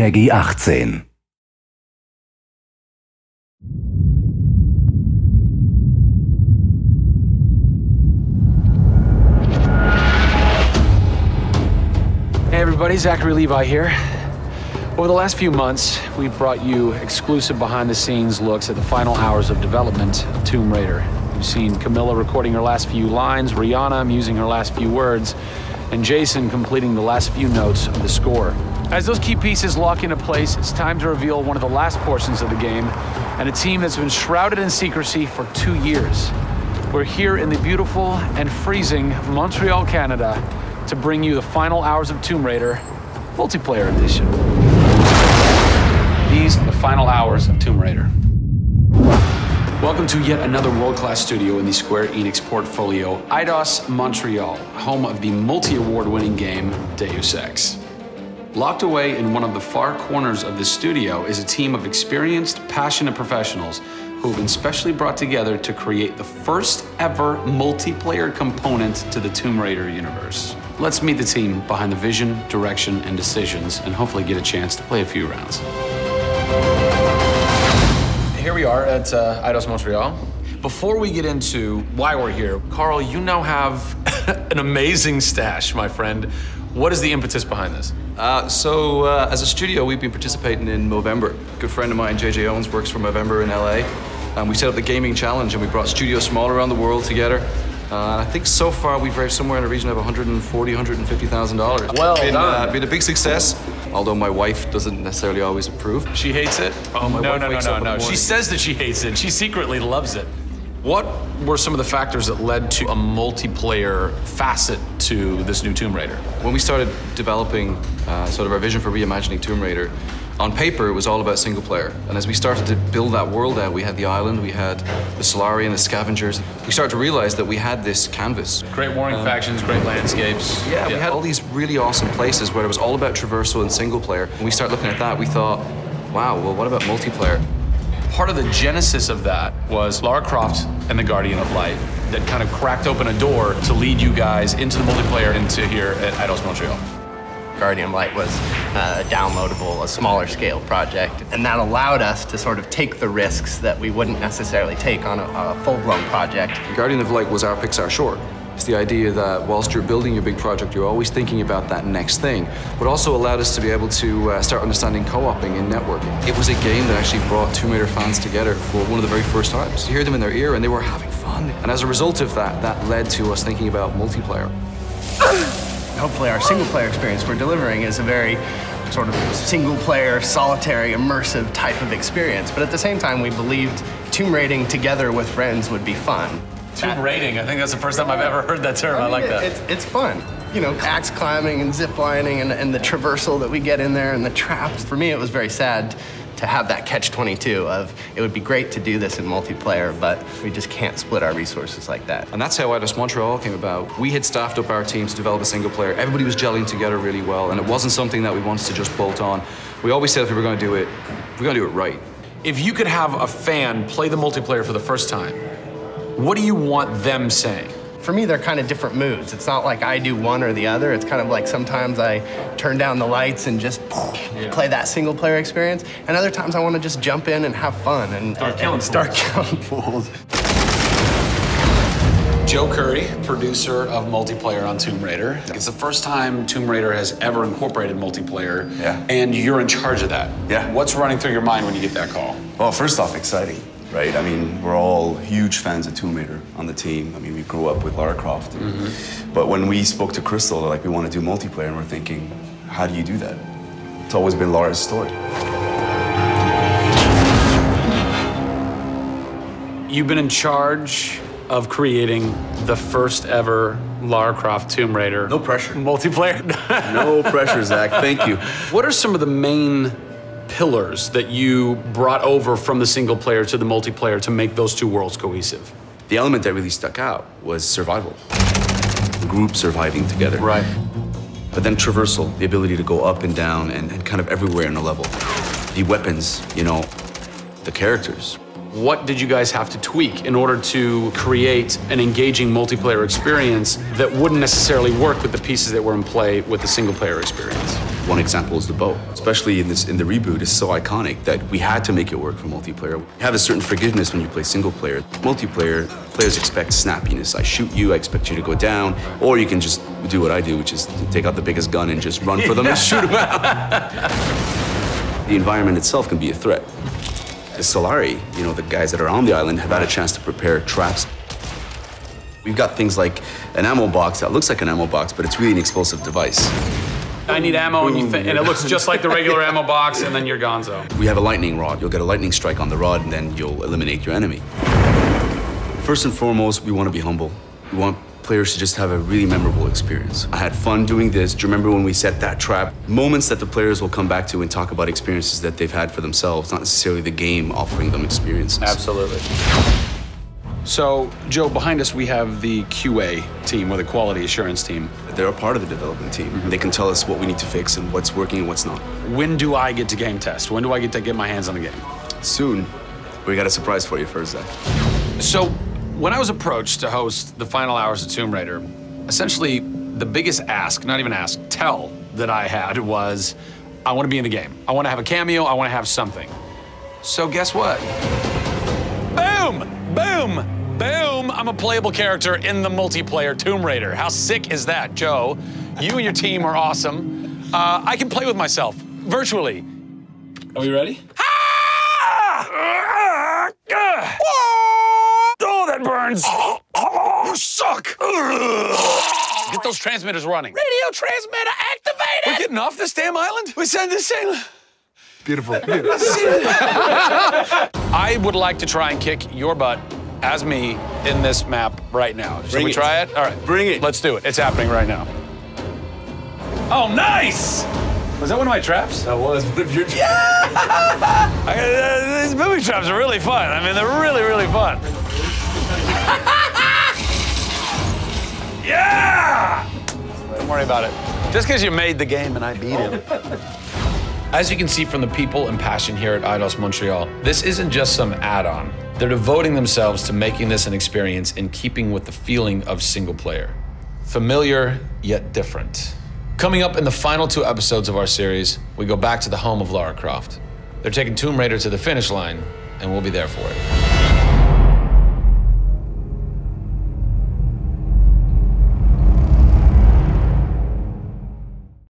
PEGI 18. Hey everybody, Zachary Levi here. Over the last few months, we've brought you exclusive behind-the-scenes looks at the final hours of development of Tomb Raider. You've seen Camilla recording her last few lines, Rihanna musing her last few words, and Jason completing the last few notes of the score. As those key pieces lock into place, it's time to reveal one of the last portions of the game, and a team that's been shrouded in secrecy for 2 years. We're here in the beautiful and freezing Montreal, Canada, to bring you the final hours of Tomb Raider Multiplayer Edition. These are the final hours of Tomb Raider. Welcome to yet another world-class studio in the Square Enix portfolio, Eidos-Montréal, home of the multi-award-winning game Deus Ex. Locked away in one of the far corners of the studio is a team of experienced, passionate professionals who have been specially brought together to create the first ever multiplayer component to the Tomb Raider universe. Let's meet the team behind the vision, direction, and decisions, and hopefully get a chance to play a few rounds. Here we are at Eidos-Montréal. Before we get into why we're here, Carl, you now have an amazing stash, my friend. What is the impetus behind this? As a studio, we've been participating in Movember. A good friend of mine, JJ Owens, works for Movember in LA. And we set up the gaming challenge, and we brought studios from all around the world together. And I think so far we've raised somewhere in the region of $140,000, $150,000. Well done. Been a big success, although my wife doesn't necessarily always approve. She hates it? Oh, my wife wakes up in the morning. She says that she hates it. She secretly loves it. What were some of the factors that led to a multiplayer facet to this new Tomb Raider? When we started developing sort of our vision for reimagining Tomb Raider, on paper, it was all about single player. And as we started to build that world out, we had the island, we had the Solarian, the scavengers. We started to realize that we had this canvas. Great warring factions, great landscapes. Yeah, we had all these really awesome places where it was all about traversal and single player. When we started looking at that, we thought, wow, well, what about multiplayer? Part of the genesis of that was Lara Croft and the Guardian of Light that kind of cracked open a door to lead you guys into the multiplayer into here at Eidos-Montréal. Guardian Light was a downloadable, a smaller scale project, and that allowed us to sort of take the risks that we wouldn't necessarily take on a full-blown project. Guardian of Light was our Pixar short. It's the idea that whilst you're building your big project, you're always thinking about that next thing, but also allowed us to be able to start understanding co-oping and networking. It was a game that actually brought Tomb Raider fans together for one of the very first times. You hear them in their ear and they were having fun. And as a result of that, that led to us thinking about multiplayer. Hopefully our single-player experience we're delivering is a very sort of single-player, solitary, immersive type of experience. But at the same time, we believed tomb raiding together with friends would be fun. Tomb raiding, I think that's the first time I've ever heard that term. I like that. It's fun. You know, axe climbing and zip lining and the traversal that we get in there and the traps. For me, it was very sad to have that catch-22 of, it would be great to do this in multiplayer, but we just can't split our resources like that. And that's how Eidos-Montréal came about. We had staffed up our team to develop a single player. Everybody was gelling together really well, and it wasn't something that we wanted to just bolt on. We always said if we were going to do it, we're going to do it right. If you could have a fan play the multiplayer for the first time, what do you want them saying? For me, they're kind of different moods. It's not like I do one or the other. It's kind of like sometimes I turn down the lights and just play that single player experience. And other times I want to just jump in and have fun and start killing fools. Joe Curry, producer of multiplayer on Tomb Raider. It's the first time Tomb Raider has ever incorporated multiplayer, and you're in charge of that. Yeah. What's running through your mind when you get that call? Well, first off, exciting. Right? I mean, we're all huge fans of Tomb Raider on the team. I mean, we grew up with Lara Croft. But when we spoke to Crystal, like, we want to do multiplayer, and we're thinking, how do you do that? It's always been Lara's story. You've been in charge of creating the first ever Lara Croft Tomb Raider. No pressure. Multiplayer. No pressure, Zach. Thank you. What are some of the main pillars that you brought over from the single player to the multiplayer to make those two worlds cohesive? The element that really stuck out was survival. The group surviving together. Right. But then traversal, the ability to go up and down and kind of everywhere in a level. The weapons, you know, the characters. What did you guys have to tweak in order to create an engaging multiplayer experience that wouldn't necessarily work with the pieces that were in play with the single player experience? One example is the bow. Especially in the reboot, it's so iconic that we had to make it work for multiplayer. You have a certain forgiveness when you play single player. Multiplayer, players expect snappiness. I shoot you, I expect you to go down, or you can just do what I do, which is take out the biggest gun and just run for them and shoot them out. The environment itself can be a threat. The Solari, the guys that are on the island have had a chance to prepare traps. We've got things like an ammo box that looks like an ammo box, but it's really an explosive device. I need ammo, and it looks just like the regular ammo box, and then you're gonzo. We have a lightning rod. You'll get a lightning strike on the rod, and then you'll eliminate your enemy. First and foremost, we want to be humble. We want players to just have a really memorable experience. I had fun doing this. Do you remember when we set that trap? Moments that the players will come back to and talk about experiences that they've had for themselves, not necessarily the game offering them experiences. Absolutely. So, Joe, behind us we have the QA team, or the quality assurance team. They're a part of the development team. Mm-hmm. They can tell us what we need to fix and what's working and what's not. When do I get to game test? When do I get to get my hands on the game? Soon. We got a surprise for you first, Zach. So, when I was approached to host the final hours of Tomb Raider, essentially the biggest ask, not even ask, tell that I had was, I want to be in the game. I want to have a cameo, I want to have something. So guess what? Boom! Boom! Boom! I'm a playable character in the multiplayer Tomb Raider. How sick is that, Joe? You and your team are awesome. I can play with myself, virtually. Are we ready? Oh, that burns! You suck! Get those transmitters running. Radio transmitter activated! We're getting off this damn island? We send this thing. Beautiful. I would like to try and kick your butt as me in this map right now. Should we try it? All right. Bring it. Let's do it. It's happening right now. Oh, nice! Was that one of my traps? That was one of your traps. Yeah! These booby traps are really fun. I mean, they're really, really fun. Yeah! Don't worry about it. Just because you made the game and I beat him. As you can see from the people and passion here at Eidos-Montréal, this isn't just some add-on. They're devoting themselves to making this an experience in keeping with the feeling of single player. Familiar, yet different. Coming up in the final 2 episodes of our series, we go back to the home of Lara Croft. They're taking Tomb Raider to the finish line, and we'll be there for it.